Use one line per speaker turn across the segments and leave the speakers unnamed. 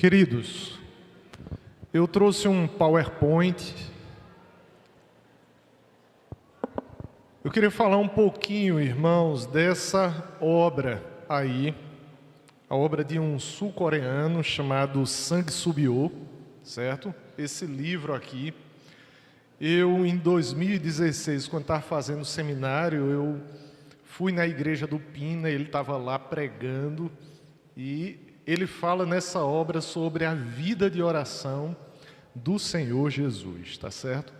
Queridos, eu trouxe um PowerPoint. Eu queria falar um pouquinho, irmãos, dessa obra aí, a obra de um sul-coreano chamado Sang Soo-bio, certo? Esse livro aqui, eu em 2016, quando estava fazendo o seminário, eu fui na igreja do Pina, ele estava lá pregando e ele fala nessa obra sobre a vida de oração do Senhor Jesus, tá certo?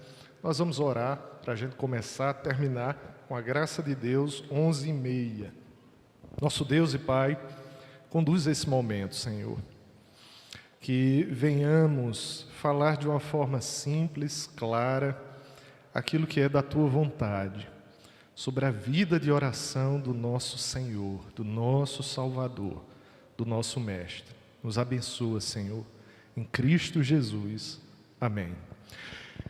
Nós vamos orar para a gente começar, terminar com a graça de Deus, 11h30. Nosso Deus e Pai, conduz esse momento, Senhor. Que venhamos falar de uma forma simples, clara, aquilo que é da Tua vontade, sobre a vida de oração do nosso Senhor, do nosso Salvador, do nosso Mestre. Nos abençoa, Senhor, em Cristo Jesus. Amém.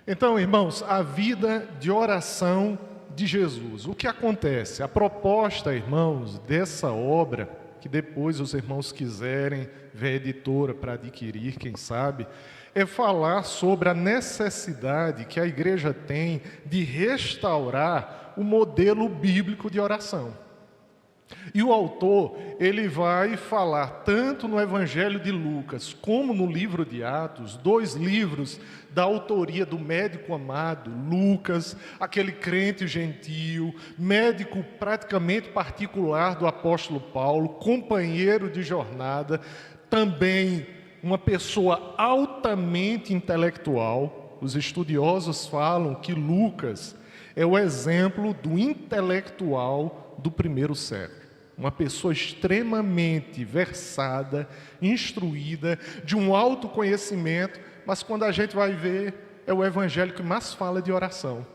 Então, irmãos, a vida de oração de Jesus. O que acontece? A proposta, irmãos, dessa obra, que depois os irmãos quiserem ver a editora para adquirir, quem sabe, é falar sobre a necessidade que a igreja tem de restaurar o modelo bíblico de oração. E o autor, ele vai falar tanto no Evangelho de Lucas, como no livro de Atos, dois livros da autoria do médico amado, Lucas, aquele crente gentil, médico praticamente particular do apóstolo Paulo, companheiro de jornada, também uma pessoa altamente intelectual. Os estudiosos falam que Lucas é o exemplo do intelectual do primeiro século. Uma pessoa extremamente versada, instruída, de um alto conhecimento, mas quando a gente vai ver, é o evangelho que mais fala de oração.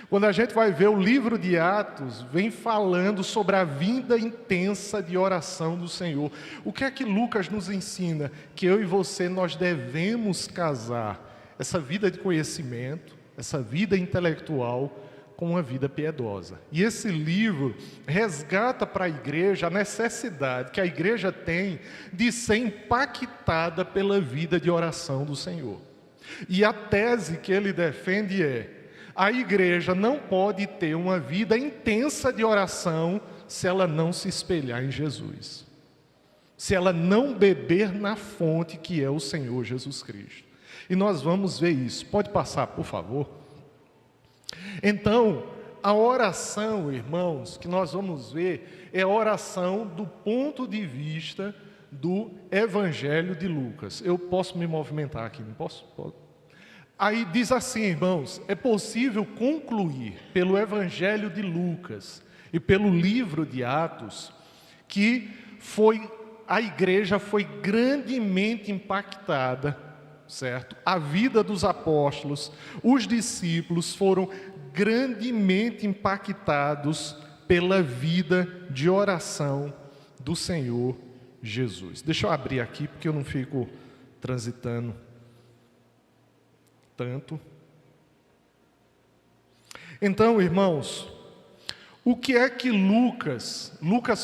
Quando a gente vai ver o livro de Atos, vem falando sobre a vida intensa de oração do Senhor. O que é que Lucas nos ensina? Que eu e você, nós devemos casar essa vida de conhecimento, essa vida intelectual, com uma vida piedosa. E esse livro resgata para a igreja a necessidade que a igreja tem de ser impactada pela vida de oração do Senhor. E a tese que ele defende é: a igreja não pode ter uma vida intensa de oração se ela não se espelhar em Jesus, se ela não beber na fonte que é o Senhor Jesus Cristo. E nós vamos ver isso. Pode passar, por favor? Então, a oração, irmãos, que nós vamos ver, é a oração do ponto de vista do Evangelho de Lucas. Eu posso me movimentar aqui, não posso? Pode. Aí diz assim, irmãos, é possível concluir pelo Evangelho de Lucas e pelo livro de Atos que a igreja foi grandemente impactada, certo? A vida dos apóstolos, os discípulos foram grandemente impactados pela vida de oração do Senhor Jesus. Deixa eu abrir aqui, porque eu não fico transitando tanto. Então, irmãos, o que é que Lucas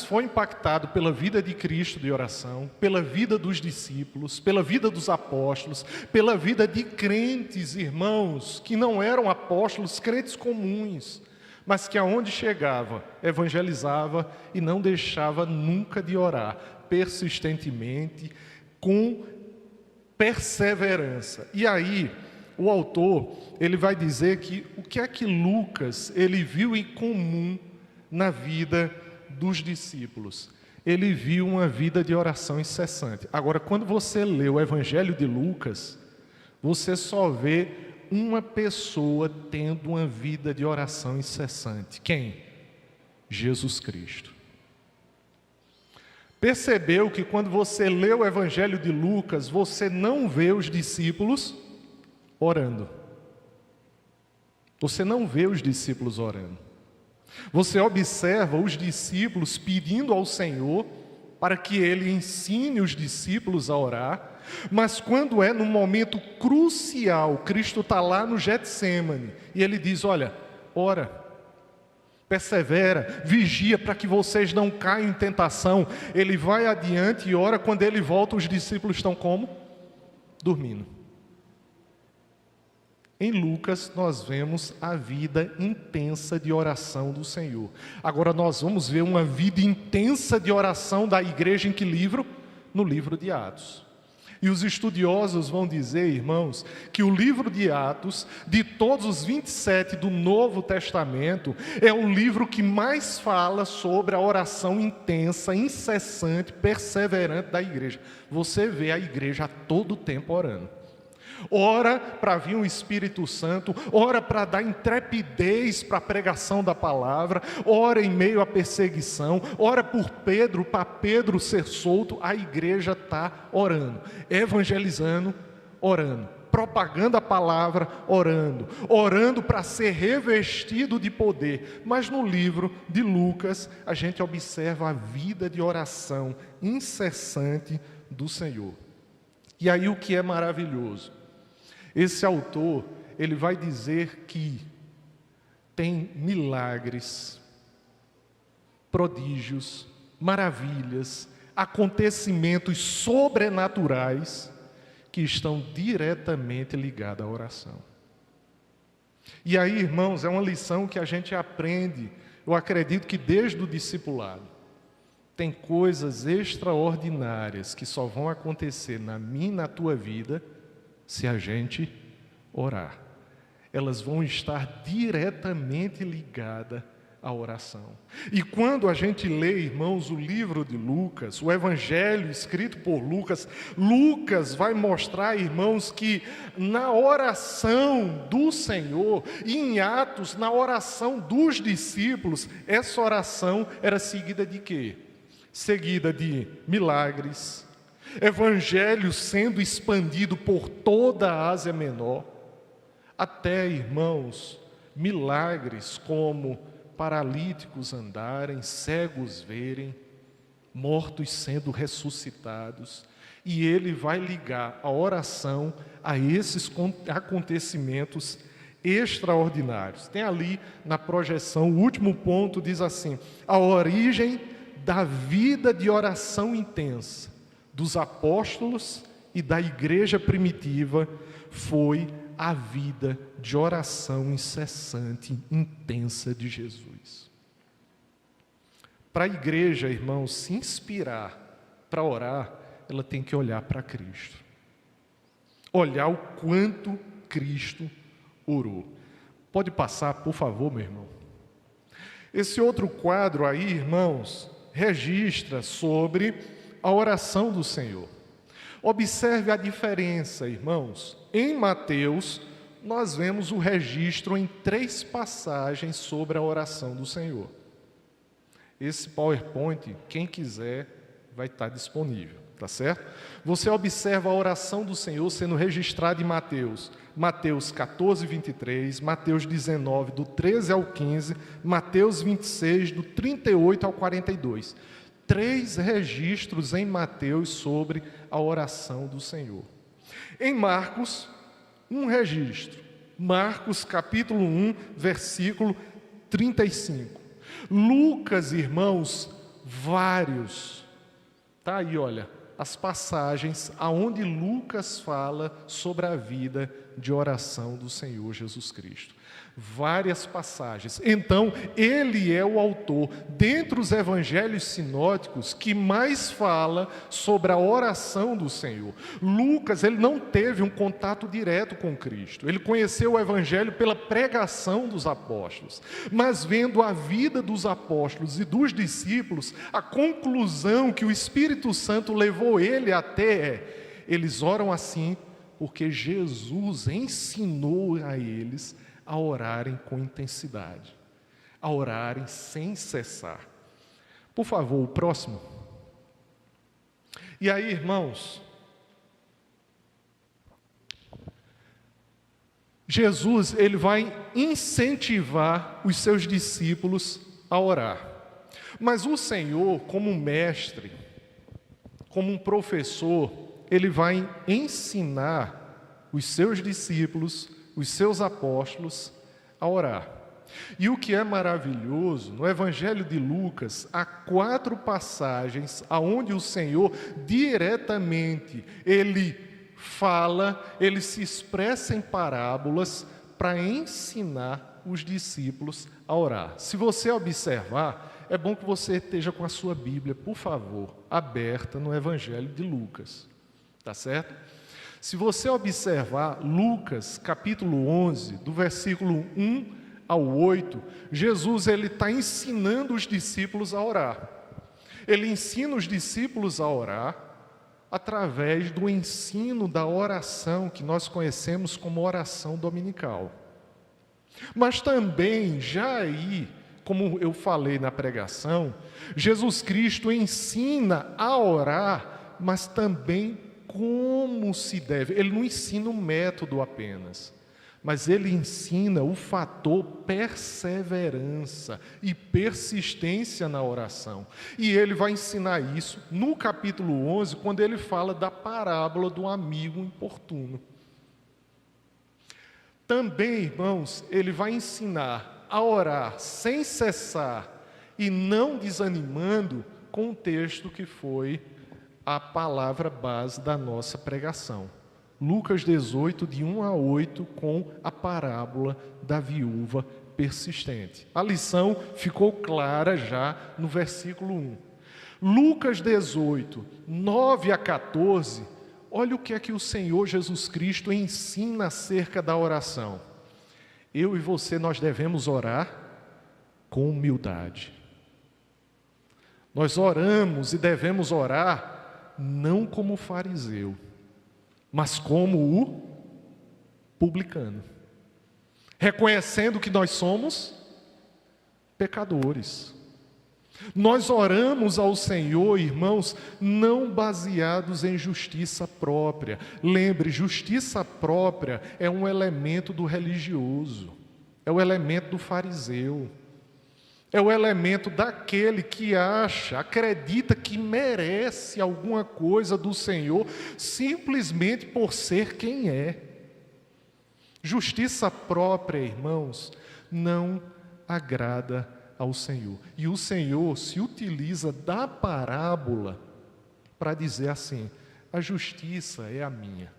foi impactado pela vida de Cristo de oração, pela vida dos discípulos, pela vida dos apóstolos, pela vida de crentes, irmãos, que não eram apóstolos, crentes comuns, mas que aonde chegava, evangelizava e não deixava nunca de orar, persistentemente, com perseverança. E aí, o autor, ele vai dizer que o que é que Lucas, ele viu em comum na vida dos discípulos? Ele viu uma vida de oração incessante. Agora, quando você lê o Evangelho de Lucas, você só vê uma pessoa tendo uma vida de oração incessante. Quem? Jesus Cristo. Percebeu que quando você lê o Evangelho de Lucas, você não vê os discípulos orando. Você não vê os discípulos orando. Você observa os discípulos pedindo ao Senhor para que Ele ensine os discípulos a orar, mas quando é num momento crucial, Cristo está lá no Getsêmani, e Ele diz, olha, ora, persevera, vigia para que vocês não caiam em tentação. Ele vai adiante e ora, quando ele volta, os discípulos estão como? Dormindo. Em Lucas, nós vemos a vida intensa de oração do Senhor. Agora nós vamos ver uma vida intensa de oração da igreja em que livro? No livro de Atos. E os estudiosos vão dizer, irmãos, que o livro de Atos, de todos os 27 do Novo Testamento, é o livro que mais fala sobre a oração intensa, incessante, perseverante da igreja. Você vê a igreja a todo tempo orando. Ora para vir o Espírito Santo, ora para dar intrepidez para a pregação da palavra, ora em meio à perseguição, ora por Pedro, para Pedro ser solto. A igreja está orando, evangelizando, orando, propagando a palavra, orando para ser revestido de poder. Mas no livro de Lucas, a gente observa a vida de oração incessante do Senhor. E aí o que é maravilhoso? Esse autor, ele vai dizer que tem milagres, prodígios, maravilhas, acontecimentos sobrenaturais que estão diretamente ligados à oração. E aí, irmãos, é uma lição que a gente aprende, eu acredito que desde o discipulado. Tem coisas extraordinárias que só vão acontecer na minha e na tua vida se a gente orar. Elas vão estar diretamente ligadas à oração. E quando a gente lê, irmãos, o livro de Lucas, o evangelho escrito por Lucas, Lucas vai mostrar, irmãos, que na oração do Senhor, e em Atos, na oração dos discípulos, essa oração era seguida de quê? Seguida de milagres, evangelho sendo expandido por toda a Ásia Menor, até, irmãos, milagres como paralíticos andarem, cegos verem, mortos sendo ressuscitados. E ele vai ligar a oração a esses acontecimentos extraordinários. Tem ali na projeção, o último ponto diz assim: a origem da vida de oração intensa dos apóstolos e da igreja primitiva foi a vida de oração incessante, intensa de Jesus. Para a igreja, irmãos, se inspirar para orar, ela tem que olhar para Cristo. Olhar o quanto Cristo orou. Pode passar, por favor, meu irmão. Esse outro quadro aí, irmãos, registra sobre a oração do Senhor. Observe a diferença, irmãos. Em Mateus, nós vemos o registro em 3 passagens sobre a oração do Senhor. Esse PowerPoint, quem quiser, vai estar disponível, tá certo? Você observa a oração do Senhor sendo registrada em Mateus. Mateus 14, 23, Mateus 19, do 13 ao 15, Mateus 26, do 38 ao 42. 3 registros em Mateus sobre a oração do Senhor. Em Marcos, um registro. Marcos capítulo 1, versículo 35. Lucas, irmãos, vários. Está aí, olha, as passagens aonde Lucas fala sobre a vida de oração do Senhor Jesus Cristo. Várias passagens. Então, ele é o autor, dentre os evangelhos sinóticos, que mais fala sobre a oração do Senhor. Lucas, ele não teve um contato direto com Cristo. Ele conheceu o evangelho pela pregação dos apóstolos. Mas vendo a vida dos apóstolos e dos discípulos, a conclusão que o Espírito Santo levou ele até é: eles oram assim porque Jesus ensinou a eles a orarem com intensidade, a orarem sem cessar. Por favor, o próximo. E aí, irmãos, Jesus, ele vai incentivar os seus discípulos a orar. Mas o Senhor, como um mestre, como um professor, ele vai ensinar os seus discípulos, os seus apóstolos, a orar. E o que é maravilhoso, no Evangelho de Lucas, há 4 passagens onde o Senhor diretamente, Ele fala, Ele se expressa em parábolas para ensinar os discípulos a orar. Se você observar, é bom que você esteja com a sua Bíblia, por favor, aberta no Evangelho de Lucas, tá certo? Se você observar Lucas, capítulo 11, do versículo 1 ao 8, Jesus está ensinando os discípulos a orar. Ele ensina os discípulos a orar através do ensino da oração que nós conhecemos como oração dominical. Mas também, já aí, como eu falei na pregação, Jesus Cristo ensina a orar, mas também como se deve. Ele não ensina o método apenas, mas ele ensina o fator perseverança e persistência na oração. E ele vai ensinar isso no capítulo 11, quando ele fala da parábola do amigo importuno. Também, irmãos, ele vai ensinar a orar sem cessar e não desanimando, com o texto que foi a palavra base da nossa pregação. Lucas 18, de 1 a 8, com a parábola da viúva persistente. A lição ficou clara já no versículo 1. Lucas 18, 9 a 14, olha o que é que o Senhor Jesus Cristo ensina acerca da oração. Eu e você, nós devemos orar com humildade. Nós oramos e devemos orar não como o fariseu, mas como o publicano, reconhecendo que nós somos pecadores. Nós oramos ao Senhor, irmãos, não baseados em justiça própria. Lembre, justiça própria é um elemento do religioso, é o elemento do fariseu. É o elemento daquele que acredita que merece alguma coisa do Senhor simplesmente por ser quem é. Justiça própria, irmãos, não agrada ao Senhor. E o Senhor se utiliza da parábola para dizer assim: a justiça é a minha,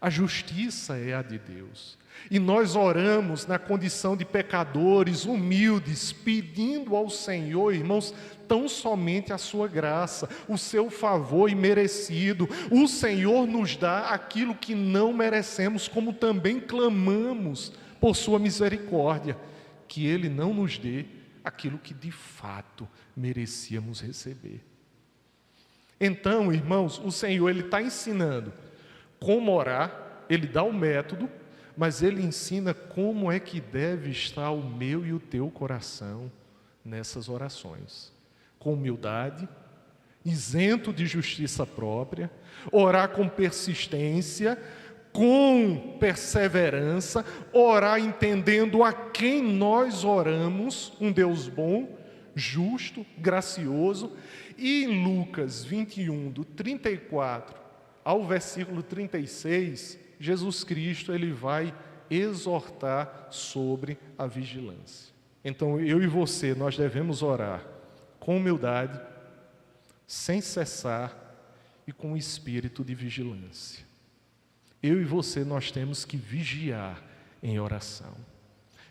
a justiça é a de Deus. E nós oramos na condição de pecadores, humildes, pedindo ao Senhor, irmãos, tão somente a sua graça, o seu favor imerecido. O Senhor nos dá aquilo que não merecemos, como também clamamos por sua misericórdia, que Ele não nos dê aquilo que de fato merecíamos receber. Então, irmãos, o Senhor, Ele está ensinando como orar, Ele dá o método, mas Ele ensina como é que deve estar o meu e o teu coração nessas orações. Com humildade, isento de justiça própria, orar com persistência, com perseverança, orar entendendo a quem nós oramos, um Deus bom, justo, gracioso. E em Lucas 21, do 34 ao versículo 36, Jesus Cristo, Ele vai exortar sobre a vigilância. Então, eu e você, nós devemos orar com humildade, sem cessar e com espírito de vigilância. Eu e você, nós temos que vigiar em oração.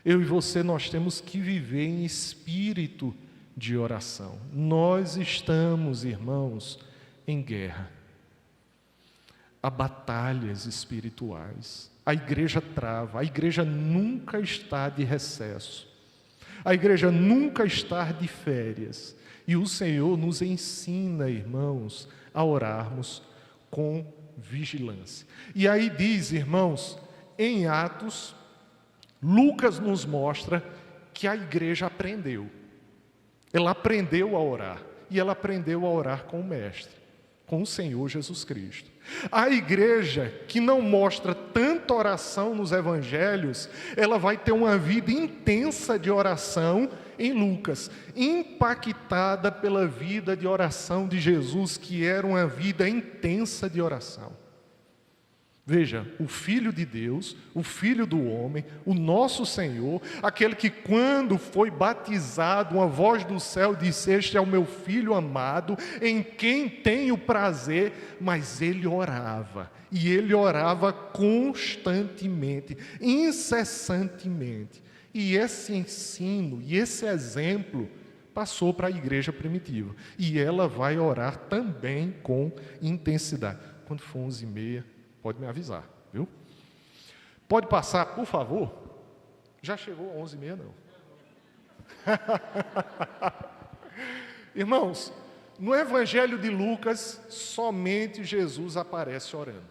Eu e você, nós temos que viver em espírito de oração. Nós estamos, irmãos, em guerra. Há batalhas espirituais. A igreja trava, a igreja nunca está de recesso. A igreja nunca está de férias. E o Senhor nos ensina, irmãos, a orarmos com vigilância. E aí diz, irmãos, em Atos, Lucas nos mostra que a igreja aprendeu. Ela aprendeu a orar. E ela aprendeu a orar com o Mestre, com o Senhor Jesus Cristo. A igreja que não mostra tanta oração nos evangelhos, ela vai ter uma vida intensa de oração em Lucas, impactada pela vida de oração de Jesus, que era uma vida intensa de oração. Veja, o Filho de Deus, o Filho do homem, o nosso Senhor, aquele que quando foi batizado, uma voz do céu disse: este é o meu Filho amado, em quem tenho prazer. Mas ele orava, e ele orava constantemente, incessantemente. E esse ensino, e esse exemplo passou para a igreja primitiva. E ela vai orar também com intensidade. Quando for 11h30, pode me avisar, viu? Pode passar, por favor? Já chegou 11h30, não? Irmãos, no Evangelho de Lucas, somente Jesus aparece orando.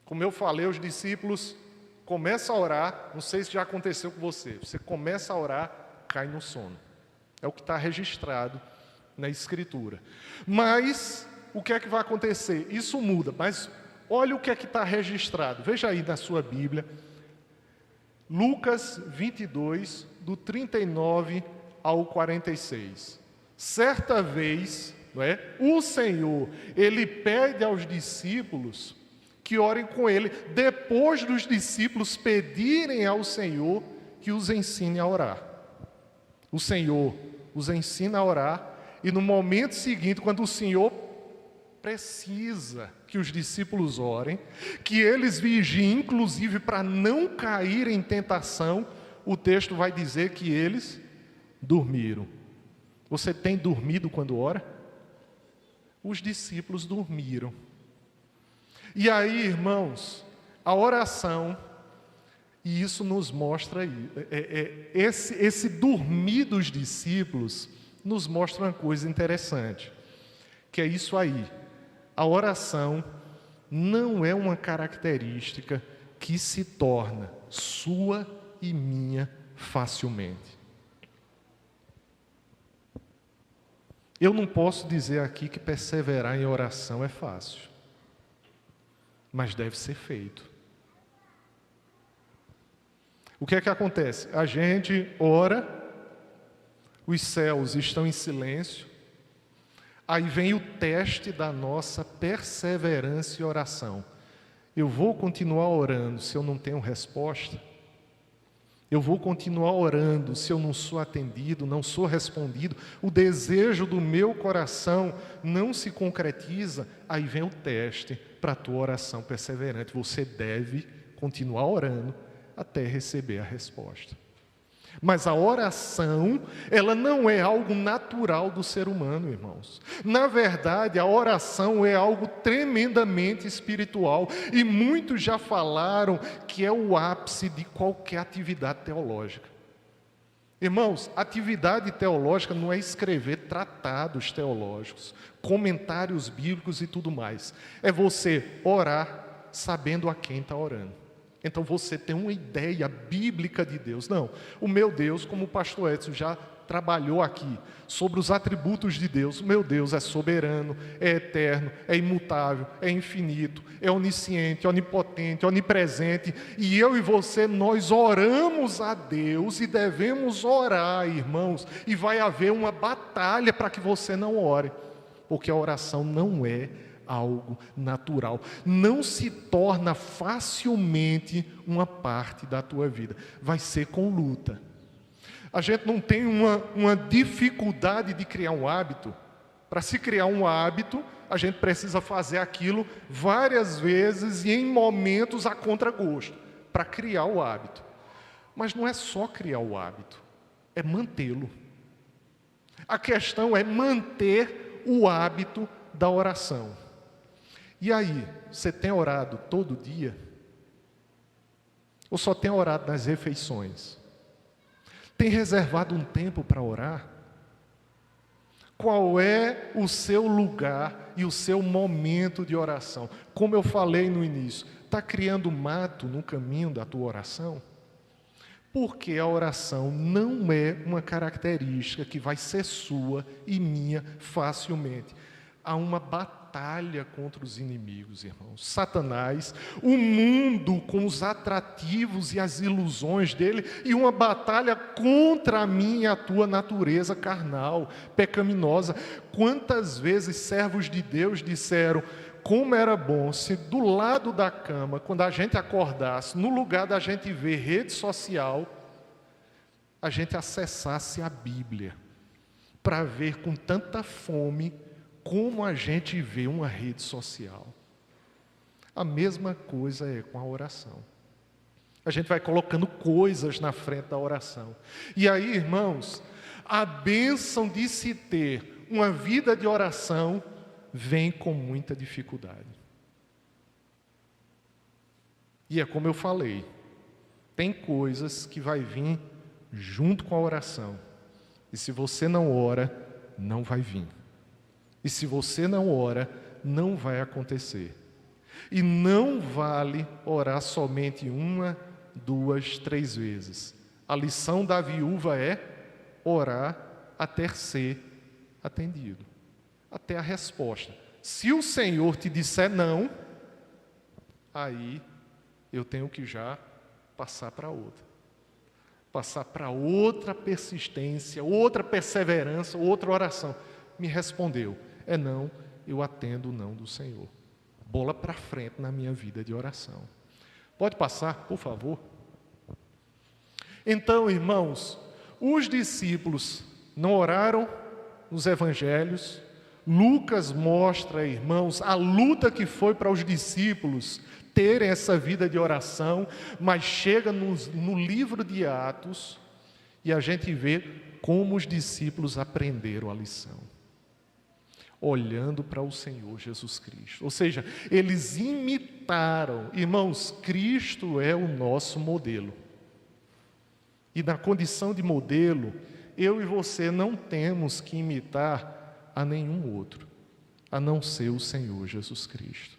Como eu falei, os discípulos começam a orar, não sei se já aconteceu com você, você começa a orar, cai no sono. É o que está registrado na Escritura. Mas o que é que vai acontecer? Isso muda, mas olha o que é que está registrado. Veja aí na sua Bíblia, Lucas 22, do 39 ao 46. Certa vez, não é, o Senhor, Ele pede aos discípulos que orem com Ele, depois dos discípulos pedirem ao Senhor que os ensine a orar. O Senhor os ensina a orar, e no momento seguinte, quando o Senhor precisa que os discípulos orem, que eles vigiem, inclusive para não cair em tentação, o texto vai dizer que eles dormiram. Você tem dormido quando ora? Os discípulos dormiram. E aí, irmãos, a oração, e isso nos mostra aí, esse dormir dos discípulos nos mostra uma coisa interessante, que é isso aí. A oração não é uma característica que se torna sua e minha facilmente. Eu não posso dizer aqui que perseverar em oração é fácil, mas deve ser feito. O que é que acontece? A gente ora, os céus estão em silêncio, aí vem o teste da nossa perseverança e oração. Eu vou continuar orando se eu não tenho resposta? Eu vou continuar orando se eu não sou atendido, não sou respondido? O desejo do meu coração não se concretiza? Aí vem o teste para a tua oração perseverante. Você deve continuar orando até receber a resposta. Mas a oração, ela não é algo natural do ser humano, irmãos. Na verdade, a oração é algo tremendamente espiritual. E muitos já falaram que é o ápice de qualquer atividade teológica. Irmãos, atividade teológica não é escrever tratados teológicos, comentários bíblicos e tudo mais. É você orar sabendo a quem está orando. Então você tem uma ideia bíblica de Deus. Não, o meu Deus, como o pastor Edson já trabalhou aqui, sobre os atributos de Deus. O meu Deus é soberano, é eterno, é imutável, é infinito, é onisciente, onipotente, onipresente. E eu e você, nós oramos a Deus e devemos orar, irmãos. E vai haver uma batalha para que você não ore, porque a oração não é algo natural, não se torna facilmente uma parte da tua vida, vai ser com luta. A gente não tem uma dificuldade de criar um hábito. Para se criar um hábito, a gente precisa fazer aquilo várias vezes e em momentos a contragosto, para criar o hábito. Mas não é só criar o hábito, é mantê-lo. A questão é manter o hábito da oração. E aí, você tem orado todo dia? Ou só tem orado nas refeições? Tem reservado um tempo para orar? Qual é o seu lugar e o seu momento de oração? Como eu falei no início, está criando mato no caminho da tua oração? Porque a oração não é uma característica que vai ser sua e minha facilmente. Há uma batalha contra os inimigos, irmãos. Satanás, o mundo com os atrativos e as ilusões dele, e uma batalha contra a minha e a tua natureza carnal, pecaminosa. Quantas vezes servos de Deus disseram: como era bom se do lado da cama, quando a gente acordasse, no lugar da gente ver rede social, a gente acessasse a Bíblia, para ver com tanta fome como a gente vê uma rede social. A mesma coisa é com a oração. A gente vai colocando coisas na frente da oração. E aí, irmãos, a bênção de se ter uma vida de oração vem com muita dificuldade. E é como eu falei, tem coisas que vai vir junto com a oração. E se você não ora, não vai vir. E se você não ora, não vai acontecer. E não vale orar somente 1, 2, 3 vezes. A lição da viúva é orar até ser atendido, até a resposta. Se o Senhor te disser não, aí eu tenho que já passar para outra. Passar para outra persistência, outra perseverança, outra oração. Me respondeu, é não, eu atendo o não do Senhor. Bola para frente na minha vida de oração. Pode passar, por favor? Então, irmãos, os discípulos não oraram nos evangelhos. Lucas mostra, irmãos, a luta que foi para os discípulos terem essa vida de oração, mas chega no livro de Atos e a gente vê como os discípulos aprenderam a lição. Olhando para o Senhor Jesus Cristo. Ou seja, eles imitaram. Irmãos, Cristo é o nosso modelo. E na condição de modelo, eu e você não temos que imitar a nenhum outro, a não ser o Senhor Jesus Cristo.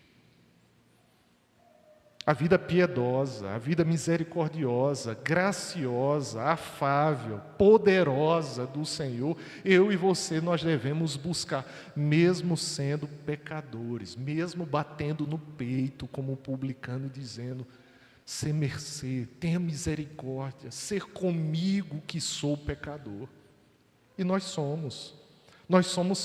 A vida piedosa, a vida misericordiosa, graciosa, afável, poderosa do Senhor, eu e você nós devemos buscar, mesmo sendo pecadores, mesmo batendo no peito como um publicano dizendo, ser mercê, tenha misericórdia, ser comigo que sou pecador. E nós somos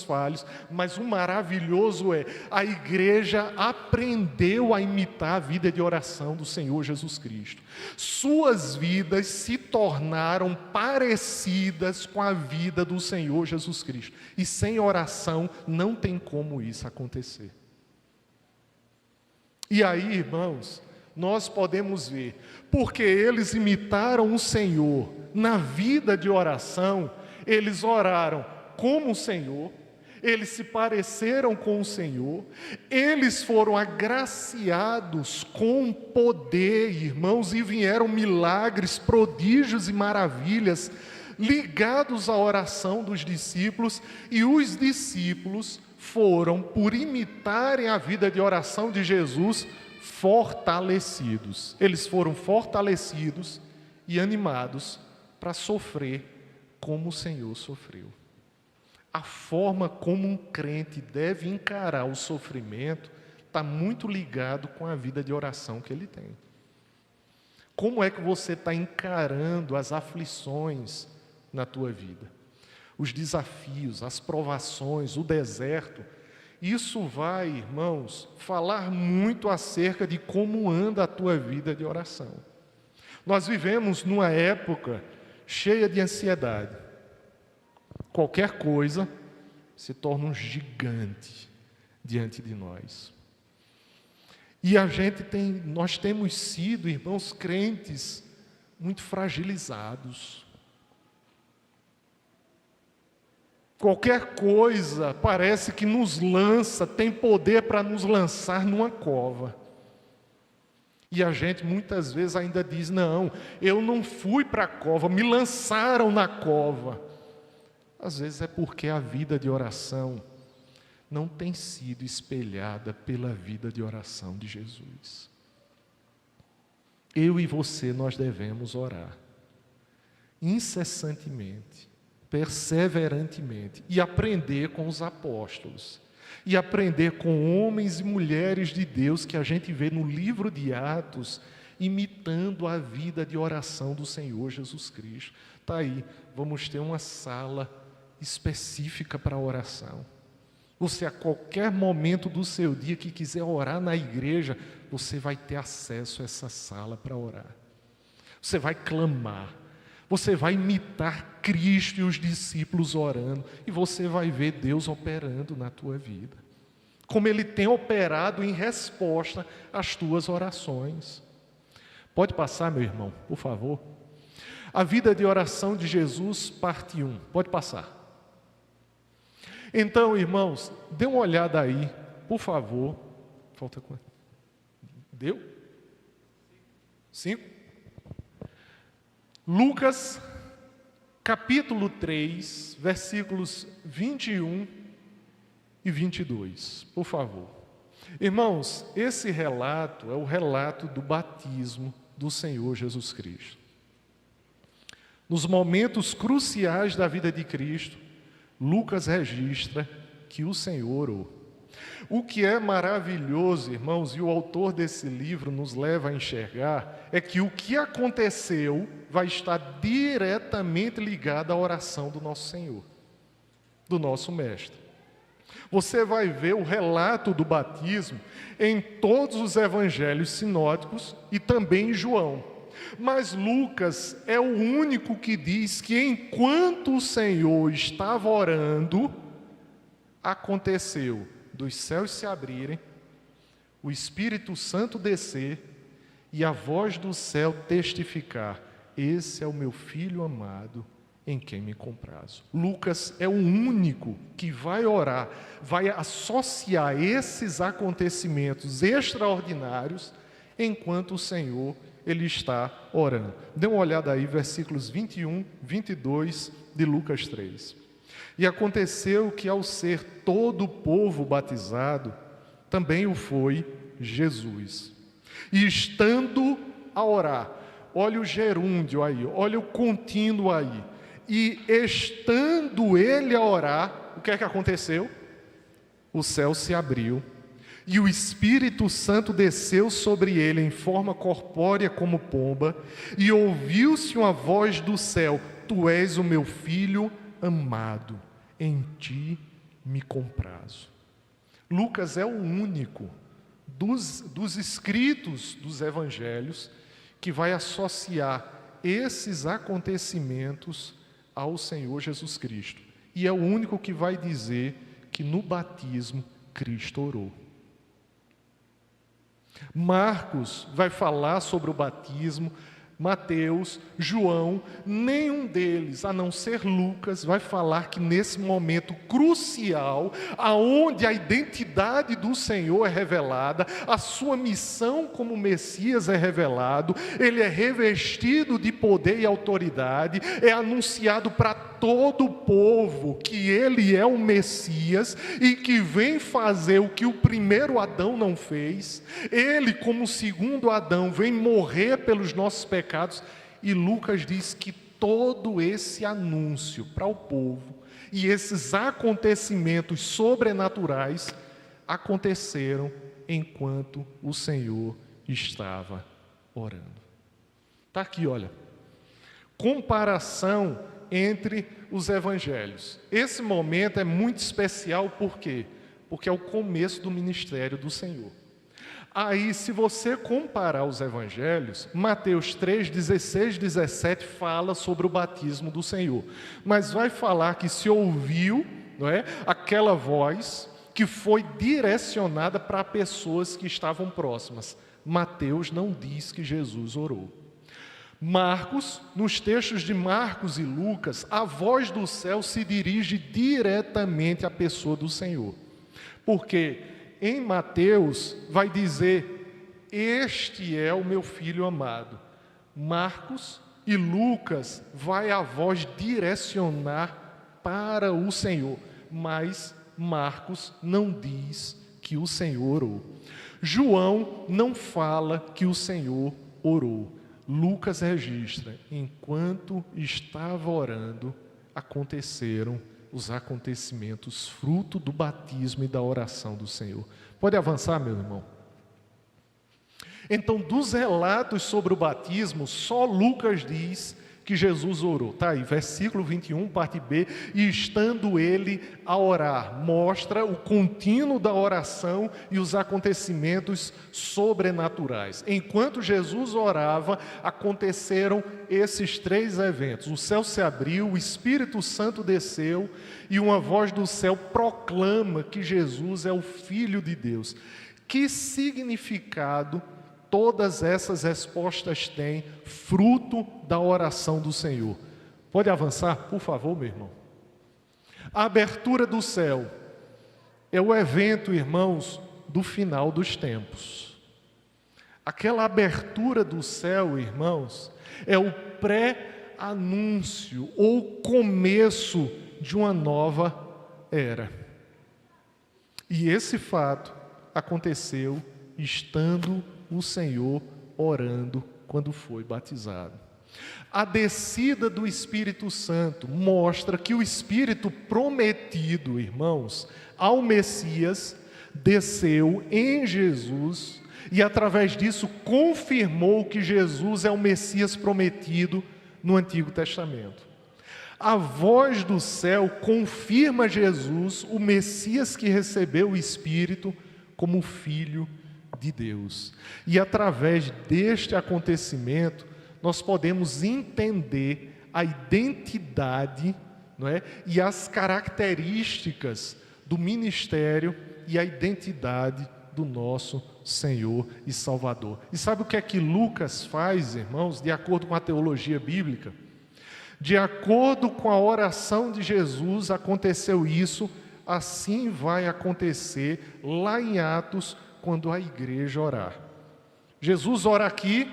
falhos, mas o maravilhoso é, a igreja aprendeu a imitar a vida de oração do Senhor Jesus Cristo. Suas vidas se tornaram parecidas com a vida do Senhor Jesus Cristo. E sem oração não tem como isso acontecer. E aí, irmãos, nós podemos ver, porque eles imitaram o Senhor na vida de oração, eles oraram como o Senhor, eles se pareceram com o Senhor, eles foram agraciados com poder, irmãos, e vieram milagres, prodígios e maravilhas ligados à oração dos discípulos, e os discípulos foram, por imitarem a vida de oração de Jesus, fortalecidos. Eles foram fortalecidos e animados para sofrer como o Senhor sofreu. A forma como um crente deve encarar o sofrimento está muito ligado com a vida de oração que ele tem. Como é que você está encarando as aflições na tua vida? Os desafios, as provações, o deserto. Isso vai, irmãos, falar muito acerca de como anda a tua vida de oração. Nós vivemos numa época cheia de ansiedade. Qualquer coisa se torna um gigante diante de nós. E nós temos sido, irmãos, crentes muito fragilizados. Qualquer coisa parece que nos lança, tem poder para nos lançar numa cova. E a gente muitas vezes ainda diz, não, eu não fui para a cova, me lançaram na cova. Às vezes é porque a vida de oração não tem sido espelhada pela vida de oração de Jesus. Eu e você, nós devemos orar incessantemente, perseverantemente, e aprender com os apóstolos, e aprender com homens e mulheres de Deus que a gente vê no livro de Atos, imitando a vida de oração do Senhor Jesus Cristo. Está aí, vamos ter uma sala específica para oração. Você, a qualquer momento do seu dia que quiser orar na igreja, você vai ter acesso a essa sala para orar. Você vai clamar, você vai imitar Cristo e os discípulos orando, e você vai ver Deus operando na tua vida, como Ele tem operado em resposta às tuas orações. Pode passar, meu irmão, por favor. A vida de oração de Jesus, parte 1. Pode passar. Então, irmãos, dê uma olhada aí, por favor. Falta quanto? Deu? 5? Lucas, capítulo 3, versículos 21 e 22, por favor. Irmãos, esse relato é o relato do batismo do Senhor Jesus Cristo. Nos momentos cruciais da vida de Cristo, Lucas registra que o Senhor orou. O que é maravilhoso, irmãos, e o autor desse livro nos leva a enxergar, é que o que aconteceu vai estar diretamente ligado à oração do nosso Senhor, do nosso Mestre. Você vai ver o relato do batismo em todos os evangelhos sinóticos e também em João. Mas Lucas é o único que diz que enquanto o Senhor estava orando, aconteceu dos céus se abrirem, o Espírito Santo descer e a voz do céu testificar: esse é o meu Filho amado, em quem me comprazo. Lucas é o único que vai orar, vai associar esses acontecimentos extraordinários enquanto o Senhor ele está orando. Dê uma olhada aí, versículos 21, 22 de Lucas 3. E aconteceu que ao ser todo o povo batizado, também o foi Jesus. E estando a orar, olha o gerúndio aí, olha o contínuo aí. E estando ele a orar, o que é que aconteceu? O céu se abriu e o Espírito Santo desceu sobre ele em forma corpórea como pomba, e ouviu-se uma voz do céu: tu és o meu Filho amado, em ti me comprazo. Lucas é o único dos escritos dos evangelhos que vai associar esses acontecimentos ao Senhor Jesus Cristo. E é o único que vai dizer que no batismo Cristo orou. Marcos vai falar sobre o batismo, Mateus, João, nenhum deles, a não ser Lucas, vai falar que nesse momento crucial, aonde a identidade do Senhor é revelada, a sua missão como Messias é revelado, ele é revestido de poder e autoridade, é anunciado para todo o povo que ele é o Messias e que vem fazer o que o primeiro Adão não fez. Ele, como o segundo Adão, vem morrer pelos nossos pecados. E Lucas diz que todo esse anúncio para o povo e esses acontecimentos sobrenaturais aconteceram enquanto o Senhor estava orando. Está aqui, olha, comparação entre os evangelhos. Esse momento é muito especial, por quê? Porque é o começo do ministério do Senhor. Aí, se você comparar os evangelhos, Mateus 3, 16, 17 fala sobre o batismo do Senhor, mas vai falar que se ouviu, não é, aquela voz que foi direcionada para pessoas que estavam próximas. Mateus não diz que Jesus orou. Marcos, nos textos de Marcos e Lucas, a voz do céu se dirige diretamente à pessoa do Senhor. Porque em Mateus vai dizer: este é o meu Filho amado. Marcos e Lucas vai a voz direcionar para o Senhor, mas Marcos não diz que o Senhor orou. João não fala que o Senhor orou. Lucas registra: enquanto estava orando, aconteceram os acontecimentos, fruto do batismo e da oração do Senhor. Pode avançar, meu irmão? Então, dos relatos sobre o batismo, só Lucas diz que Jesus orou. Está aí, versículo 21, parte B. E estando ele a orar, mostra o contínuo da oração e os acontecimentos sobrenaturais. Enquanto Jesus orava, aconteceram esses 3 eventos. O céu se abriu, o Espírito Santo desceu e uma voz do céu proclama que Jesus é o Filho de Deus. Que significado todas essas respostas têm, fruto da oração do Senhor? Pode avançar, por favor, meu irmão? A abertura do céu é o evento, irmãos, do final dos tempos. Aquela abertura do céu, irmãos, é o pré-anúncio ou começo de uma nova era. E esse fato aconteceu estando o Senhor orando quando foi batizado. A descida do Espírito Santo mostra que o Espírito prometido, irmãos, ao Messias, desceu em Jesus e através disso confirmou que Jesus é o Messias prometido no Antigo Testamento. A voz do céu confirma Jesus, o Messias que recebeu o Espírito, como Filho de Deus. E através deste acontecimento, nós podemos entender a identidade, não é? E as características do ministério e a identidade do nosso Senhor e Salvador. E sabe o que é que Lucas faz, irmãos, de acordo com a teologia bíblica? De acordo com a oração de Jesus, aconteceu isso, assim vai acontecer lá em Atos, quando a igreja orar. Jesus ora aqui,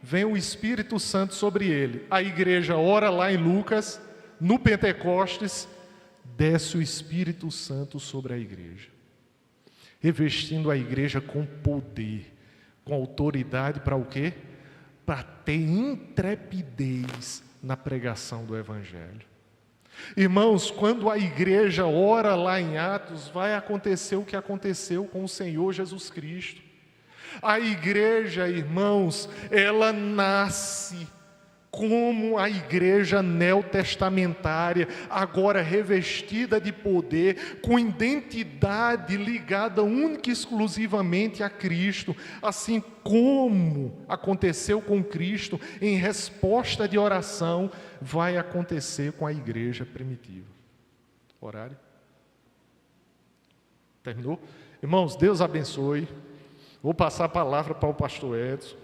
vem o Espírito Santo sobre ele. A igreja ora lá em Lucas, no Pentecostes, desce o Espírito Santo sobre a igreja, revestindo a igreja com poder, com autoridade para o quê? Para ter intrepidez na pregação do Evangelho. Irmãos, quando a igreja ora lá em Atos, vai acontecer o que aconteceu com o Senhor Jesus Cristo. A igreja, irmãos, ela nasce como a igreja neotestamentária, agora revestida de poder, com identidade ligada única e exclusivamente a Cristo, assim como aconteceu com Cristo em resposta de oração, vai acontecer com a igreja primitiva. Horário? Terminou? Irmãos, Deus abençoe. Vou passar a palavra para o pastor Edson.